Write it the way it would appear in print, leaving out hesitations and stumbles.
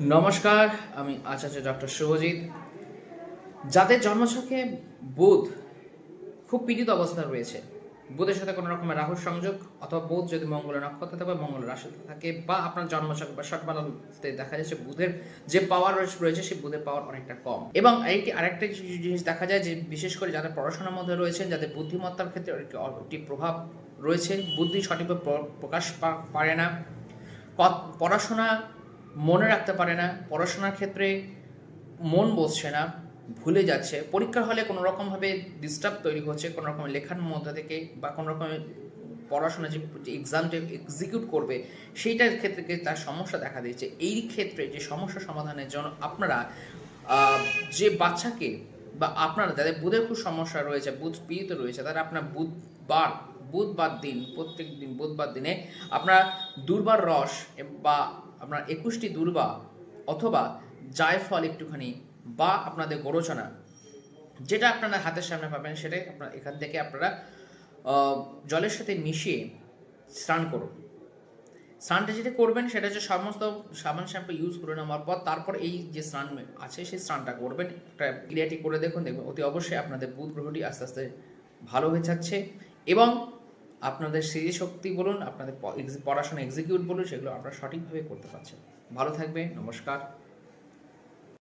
নমস্কার, আমি আচার্য ডক্টর শুভজিৎ। যাদের জন্মছকে বুধ খুব পীড়িত অবস্থায় রয়েছে, বুধের সাথে কোনো রকমের রাহুর সংযোগ অথবা বুধ যদি মঙ্গলের নক্ষত্রে থাকে বা মঙ্গলের রাশিতে থাকে, বা আপনার জন্মছক বা শতবালতে দেখা যাচ্ছে বুধের যে পাওয়ার রয়েছে সেই বুধের পাওয়ার অনেকটা কম। এবং আরেকটা জিনিস দেখা যায় যে বিশেষ করে যারা পড়াশোনার মধ্যে রয়েছেন, যাদের বুদ্ধিমত্তার ক্ষেত্রে একটি প্রভাব রয়েছে, বুদ্ধি সঠিকভাবে প্রকাশ পারে না, পড়াশোনা মনে রাখতে পারে না, পড়াশোনার ক্ষেত্রে মন বসছে না, ভুলে যাচ্ছে, পরীক্ষার হলে কোনো রকমভাবে ডিস্টার্ব তৈরি হচ্ছে কোনো রকমের লেখার মধ্যে থেকে, বা কোনো রকমের পড়াশোনা যে এক্সামটা এক্সিকিউট করবে সেইটার ক্ষেত্রে তার সমস্যা দেখা দিচ্ছে। এই ক্ষেত্রে যে সমস্যা সমাধানের জন্য আপনারা যে বাচ্চাকে বা আপনারা যাদের বুধের খুব সমস্যা রয়েছে, বুধ পীড়িত রয়েছে, তারা আপনার বুধবার দিন, প্রত্যেক দিন বুধবার দিনে আপনার দুর্বার রস বা আপনার 21টি দুর্বা অথবা জায়ফল একটুখানি, বা আপনাদের গোরচনা, যেটা আপনারা হাতের সামনে পাবেন সেটাই আপনার এখান থেকে আপনারা জলের সাথে মিশিয়ে স্নান করুন। স্নানটা যেটা করবেন সেটা হচ্ছে সমস্ত সাবান শ্যাম্পু ইউজ করে নেওয়ার পর তারপর এই যে স্নান আছে সেই স্নানটা করবেন। একটা ক্রিয়াটি করে দেখুন, দেখবেন অতি অবশ্যই আপনাদের বুধ গ্রহটি আস্তে আস্তে ভালো হয়ে যাচ্ছে, এবং আপনাদের স্মৃতিশক্তি বলুন, আপনাদের পড়াশোনা এক্সিকিউট বলুন, সেগুলো আপনারা সঠিকভাবে করতে পারছেন। ভালো থাকবে, নমস্কার।